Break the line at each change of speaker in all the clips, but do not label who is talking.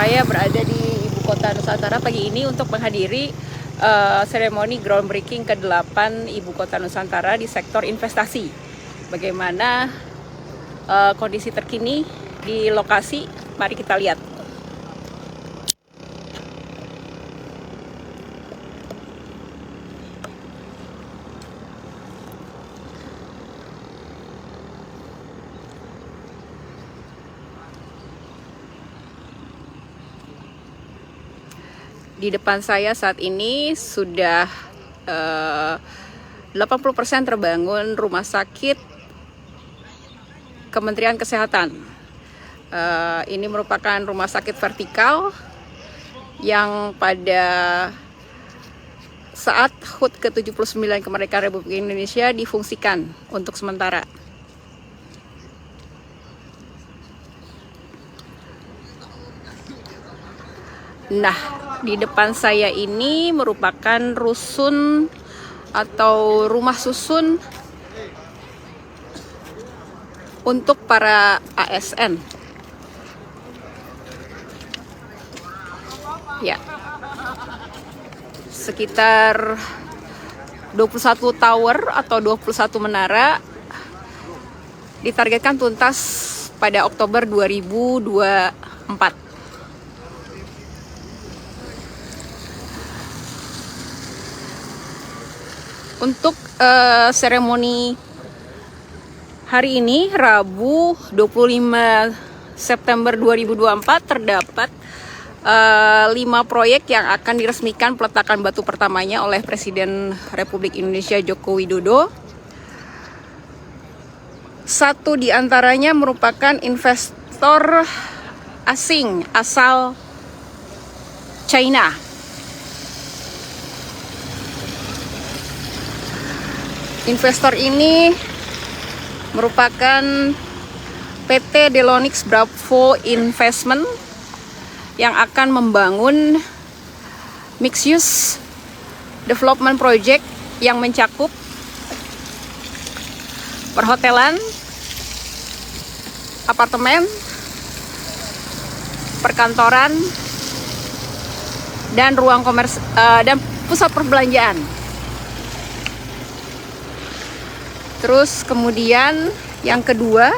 Saya berada di Ibu Kota Nusantara pagi ini untuk menghadiri seremoni groundbreaking ke-8 Ibu Kota Nusantara di sektor investasi. Bagaimana kondisi terkini di lokasi? Mari kita lihat. Di depan saya saat ini sudah 80% terbangun rumah sakit Kementerian Kesehatan. Ini merupakan rumah sakit vertikal yang pada saat HUT ke-79 kemerdekaan Republik Indonesia difungsikan untuk sementara. Nah, di depan saya ini merupakan rusun atau rumah susun untuk para ASN. Ya, sekitar 21 tower atau 21 menara ditargetkan tuntas pada Oktober 2024. Untuk seremoni hari ini, Rabu 25 September 2024, terdapat 5 proyek yang akan diresmikan peletakan batu pertamanya oleh Presiden Republik Indonesia Joko Widodo. Satu di antaranya merupakan investor asing asal China. Investor ini merupakan PT Delonix Bravo Investment yang akan membangun mixed use development project yang mencakup perhotelan, apartemen, perkantoran, dan ruang dan pusat perbelanjaan. Terus kemudian yang kedua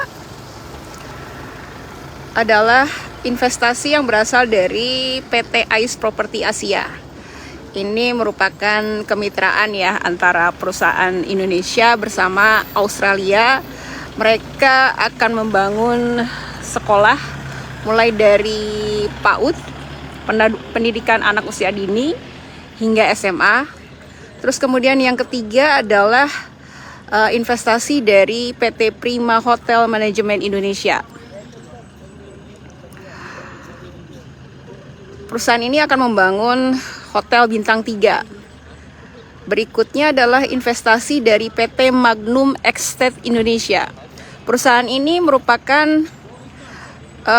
adalah investasi yang berasal dari PT Ais Property Asia. Ini merupakan kemitraan ya antara perusahaan Indonesia bersama Australia. Mereka akan membangun sekolah mulai dari PAUD, pendidikan anak usia dini, hingga SMA. Terus kemudian yang ketiga adalah investasi dari PT Prima Hotel Manajemen Indonesia. Perusahaan ini akan membangun hotel bintang 3. Berikutnya adalah investasi dari PT Magnum Estate Indonesia. Perusahaan ini merupakan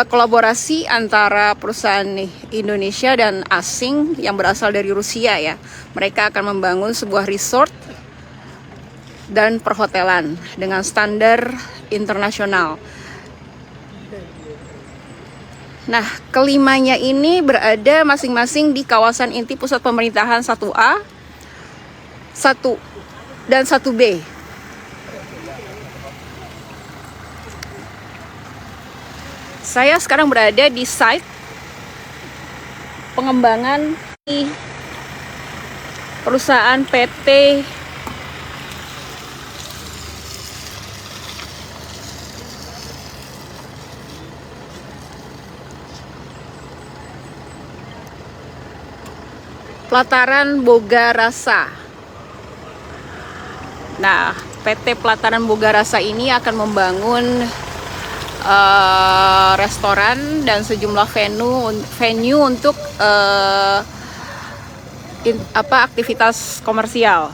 kolaborasi antara perusahaan Indonesia dan asing yang berasal dari Rusia ya. Mereka akan membangun sebuah resort dan perhotelan dengan standar internasional. Nah, kelimanya ini berada masing-masing di kawasan inti pusat pemerintahan 1A, 1 dan 1B. Saya sekarang berada di site pengembangan perusahaan PT Pelataran Boga Rasa. Nah, PT Pelataran Boga Rasa ini akan membangun restoran dan sejumlah venue untuk aktivitas komersial.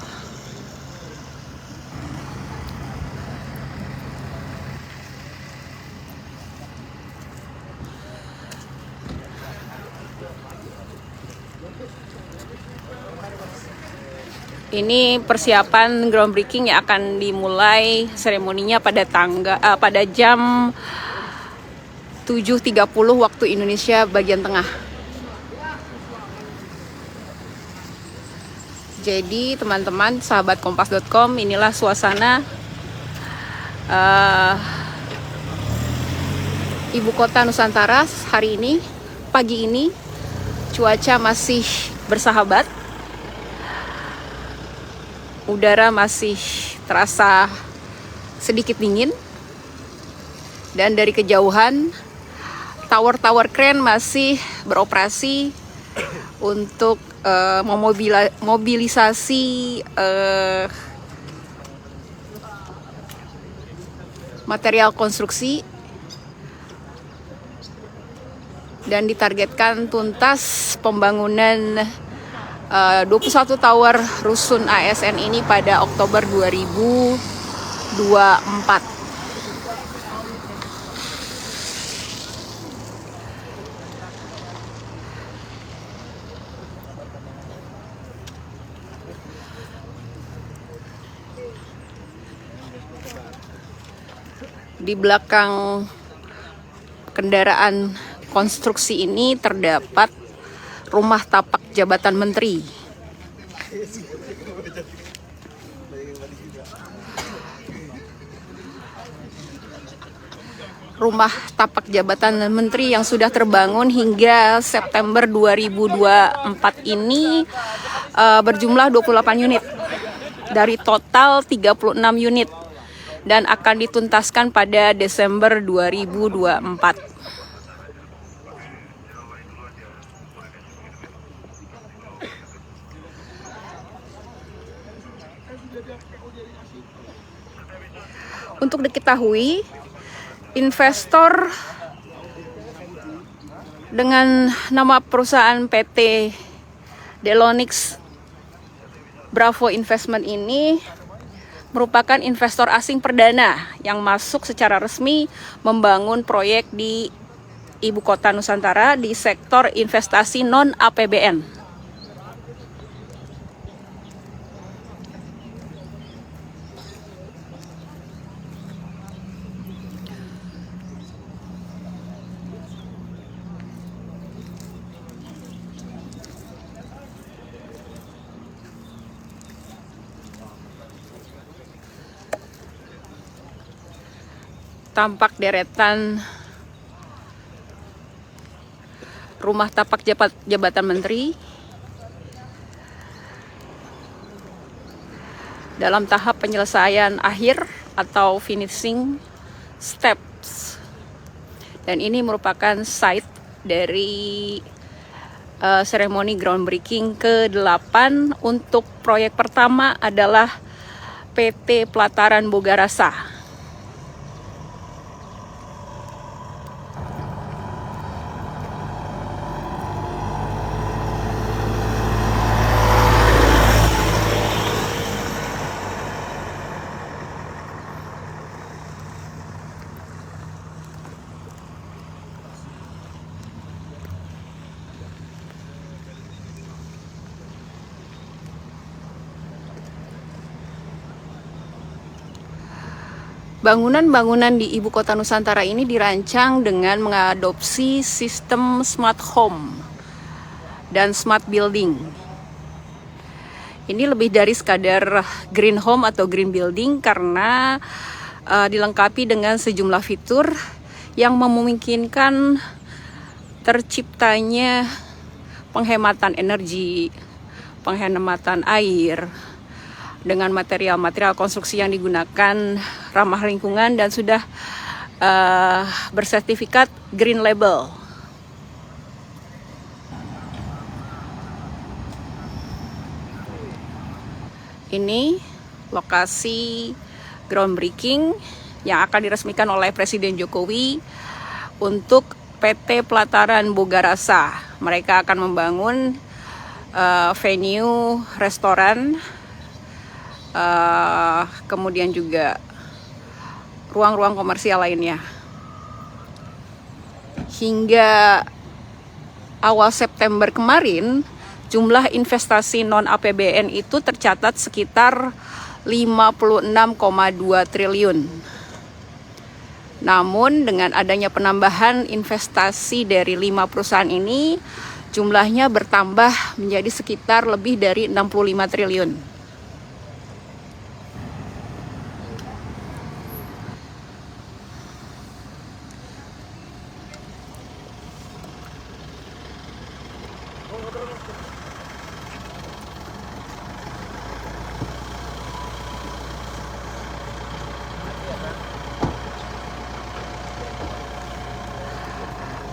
Ini persiapan groundbreaking yang akan dimulai seremoninya pada jam 7.30 waktu Indonesia bagian tengah. Jadi teman-teman sahabat kompas.com, inilah suasana Ibu Kota Nusantara hari ini. Pagi ini cuaca masih bersahabat, udara masih terasa sedikit dingin, dan dari kejauhan tower-tower kren masih beroperasi untuk memobilisasi material konstruksi, dan ditargetkan tuntas pembangunan 21 tower rusun ASN ini pada Oktober 2024. Di belakang kendaraan konstruksi ini terdapat rumah tapak jabatan menteri. Rumah tapak jabatan menteri yang sudah terbangun hingga September 2024 ini berjumlah 28 unit dari total 36 unit dan akan dituntaskan pada Desember 2024. Untuk diketahui, investor dengan nama perusahaan PT Delonix Bravo Investment ini merupakan investor asing perdana yang masuk secara resmi membangun proyek di Ibu Kota Nusantara di sektor investasi non-APBN. Tampak deretan rumah tapak jabatan menteri dalam tahap penyelesaian akhir atau finishing steps, dan ini merupakan site dari seremoni groundbreaking ke-8 untuk proyek pertama adalah PT Pelataran Bogarasa. Bangunan-bangunan di Ibu Kota Nusantara ini dirancang dengan mengadopsi sistem smart home dan smart building. Ini lebih dari sekadar green home atau green building karena dilengkapi dengan sejumlah fitur yang memungkinkan terciptanya penghematan energi, penghematan air, dengan material-material konstruksi yang digunakan ramah lingkungan dan sudah bersertifikat Green Label. Ini lokasi groundbreaking yang akan diresmikan oleh Presiden Jokowi untuk PT Pelataran Bogarasa. Mereka akan membangun venue restoran, kemudian juga ruang-ruang komersial lainnya. Hingga awal September kemarin, jumlah investasi non-APBN itu tercatat sekitar 56,2 triliun. Namun dengan adanya penambahan investasi dari 5 perusahaan ini, jumlahnya bertambah menjadi sekitar lebih dari 65 triliun.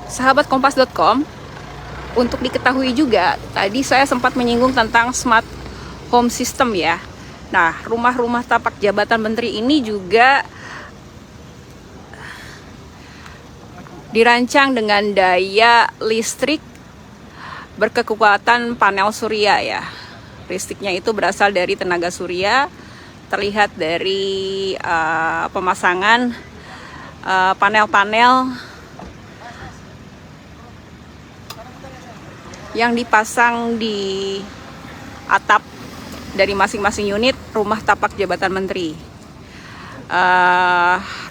Sahabat Kompas.com, untuk diketahui juga, tadi saya sempat menyinggung tentang smart home system ya. Nah, rumah-rumah tapak jabatan menteri ini juga dirancang dengan daya listrik berkekuatan panel surya ya. Listriknya itu berasal dari tenaga surya, terlihat dari pemasangan panel-panel yang dipasang di atap dari masing-masing unit rumah tapak jabatan menteri.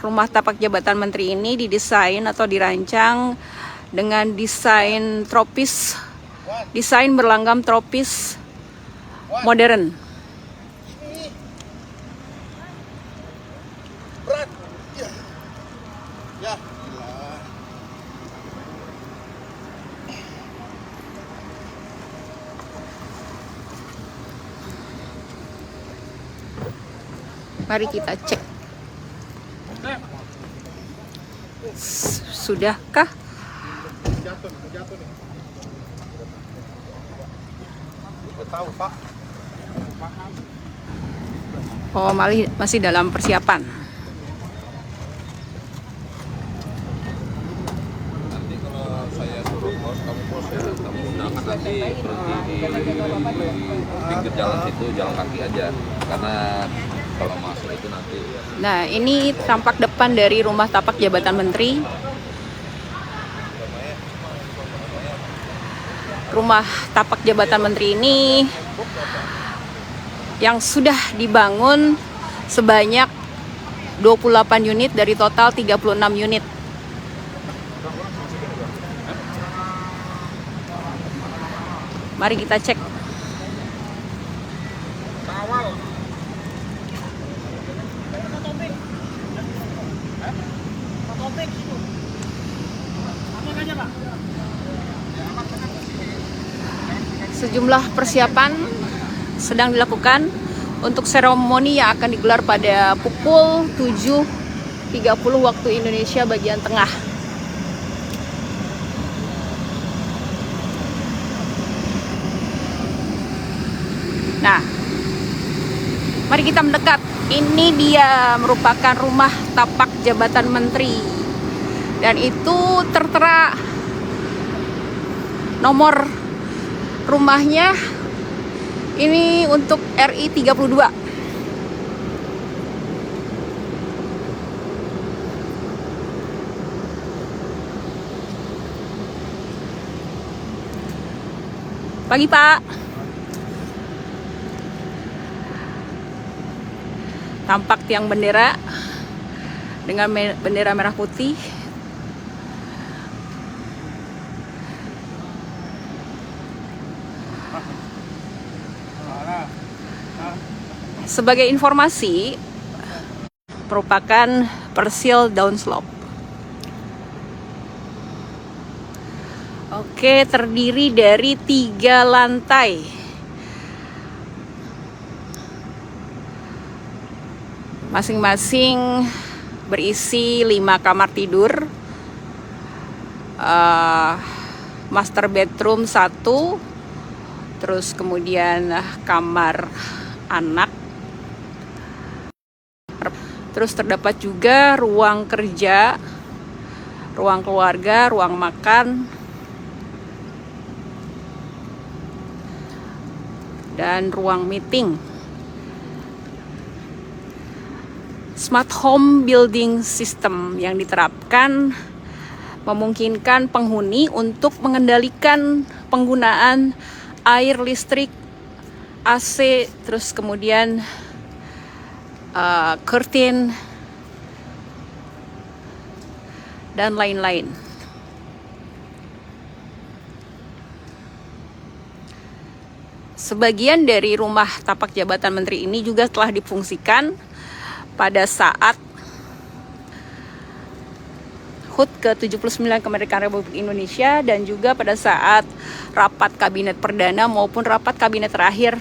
Rumah tapak jabatan menteri ini didesain atau dirancang dengan desain tropis, desain berlanggam tropis modern. Mari kita cek. Sudahkah? Oh, masih dalam persiapan.
Nanti kalau saya suruh bos, kamu bos ya, kamu undangan nanti berhenti di pinggir jalan situ, jalan kaki aja, karena kalau masuk itu nanti.
Nah, ini tampak depan dari rumah tapak jabatan menteri. Rumah tapak jabatan menteri ini yang sudah dibangun sebanyak 28 unit dari total 36 unit. Mari kita cek. Sejumlah persiapan sedang dilakukan untuk seremoni yang akan digelar pada pukul 7.30 waktu Indonesia bagian tengah. Nah, mari kita mendekat. Ini dia merupakan rumah tapak jabatan menteri. Dan itu tertera nomor rumahnya ini untuk RI 32. Pagi, Pak. Tampak tiang bendera dengan bendera merah putih. Sebagai informasi, merupakan persil downslope. Oke, terdiri dari 3 lantai. Masing-masing berisi 5 kamar tidur, master bedroom 1, terus kemudian kamar anak. Terus terdapat juga ruang kerja, ruang keluarga, ruang makan, dan ruang meeting. Smart home building system yang diterapkan memungkinkan penghuni untuk mengendalikan penggunaan air, listrik, AC, terus kemudian curtain, dan lain-lain. Sebagian dari rumah tapak jabatan menteri ini juga telah difungsikan pada saat HUT ke-79 kemerdekaan Republik Indonesia dan juga pada saat rapat kabinet perdana maupun rapat kabinet terakhir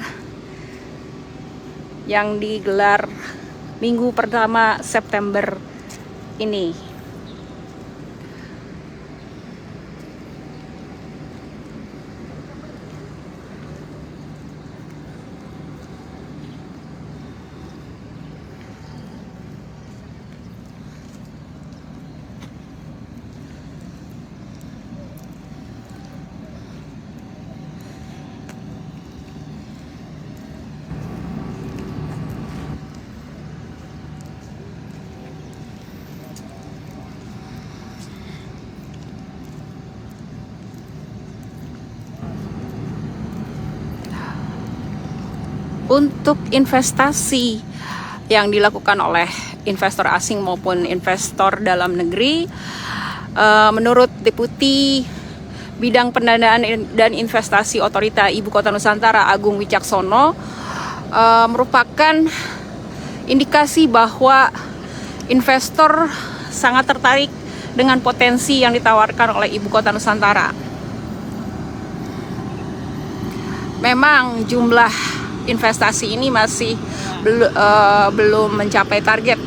yang digelar minggu pertama September ini. Untuk investasi yang dilakukan oleh investor asing maupun investor dalam negeri, menurut Deputi Bidang Pendanaan dan Investasi Otorita Ibu Kota Nusantara Agung Wicaksono, merupakan indikasi bahwa investor sangat tertarik dengan potensi yang ditawarkan oleh Ibu Kota Nusantara. Memang jumlah investasi ini masih belum mencapai target.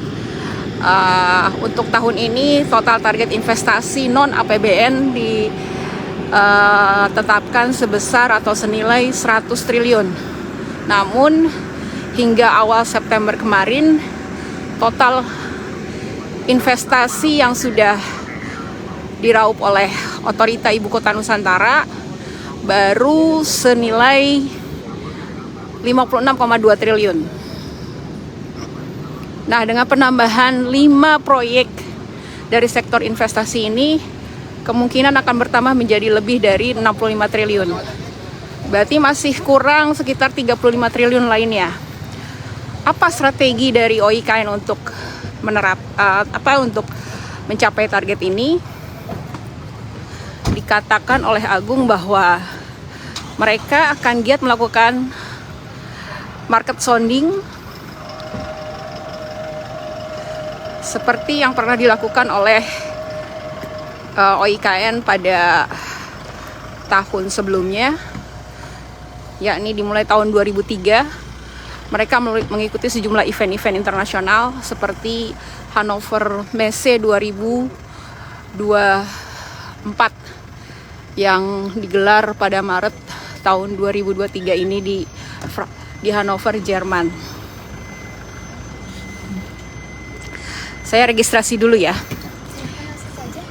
Untuk tahun ini total target investasi non APBN ditetapkan sebesar atau senilai 100 triliun. Namun hingga awal September kemarin total investasi yang sudah diraup oleh Otorita Ibu Kota Nusantara baru senilai 56,2 triliun. Nah, dengan penambahan 5 proyek dari sektor investasi ini, kemungkinan akan bertambah menjadi lebih dari 65 triliun. Berarti masih kurang sekitar 35 triliun lainnya. Apa strategi dari OIKN untuk untuk mencapai target ini? Dikatakan oleh Agung bahwa mereka akan giat melakukan market sounding seperti yang pernah dilakukan oleh OIKN pada tahun sebelumnya, yakni dimulai tahun 2003. Mereka mengikuti sejumlah event-event internasional seperti Hannover Messe 2024 yang digelar pada Maret tahun 2023 ini di Hannover, Jerman. Saya registrasi dulu ya.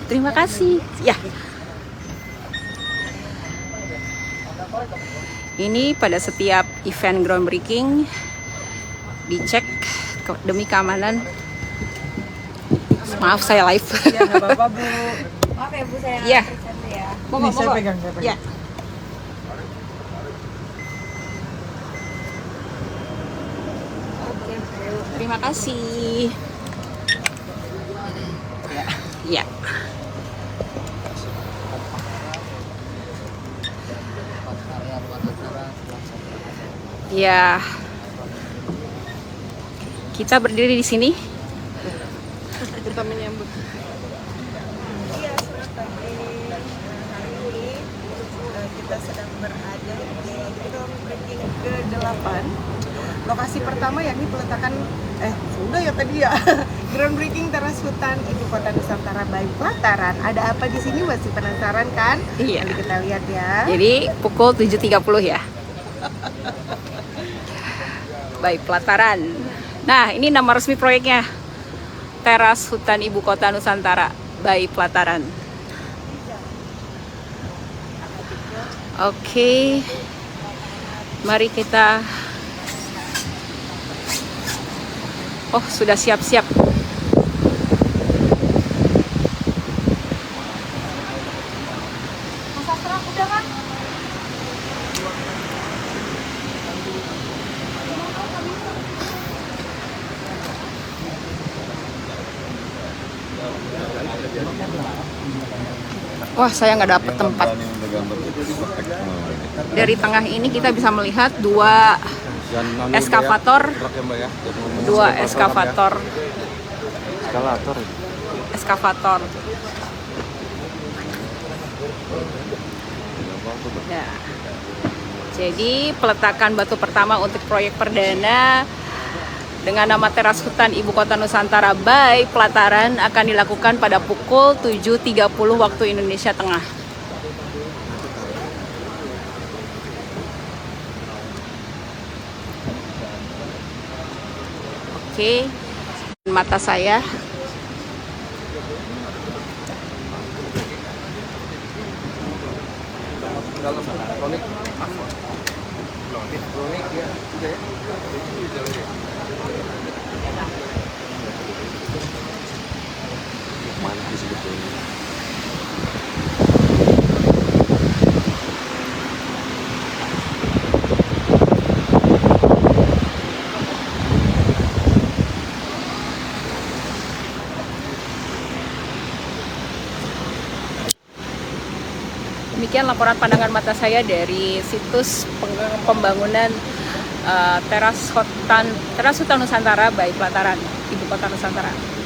Terima kasih. Ya. Ini pada setiap event groundbreaking dicek demi keamanan. Maaf saya live.
Ya, nggak apa-apa, Bu.
Maaf ya Bu, saya
Ya.
ya.
Ini saya pegang.
Ya. Terima kasih. Ya. Ya. Kita berdiri di sini.
Kita menyambut.
Iya, selamat pagi. Hari ini kita sedang berada di groundbreaking ke-8. Lokasi pertama yakni peletakan sudah ya tadi ya. Groundbreaking teras hutan Ibu Kota Nusantara by Pelataran. Ada apa di sini, masih penasaran kan?
Iya.
Nanti kita lihat ya.
Jadi pukul 7.30 ya. Baik, Pelataran. Nah, ini nama resmi proyeknya. Teras Hutan Ibu Kota Nusantara by Pelataran. Oke. Mari kita. Oh, sudah siap-siap. Wah, saya nggak dapet tempat. Dari tengah ini kita bisa melihat dua eskavator, eskavator. Ya. Jadi peletakan batu pertama untuk proyek perdana dengan nama Teras Hutan Ibu Kota Nusantara by Pelataran akan dilakukan pada pukul 7.30 waktu Indonesia Tengah. Oke, mata saya. Demikian laporan pandangan mata saya dari situs pembangunan Teras Hutan Nusantara by Pelataran Ibu Kota Nusantara.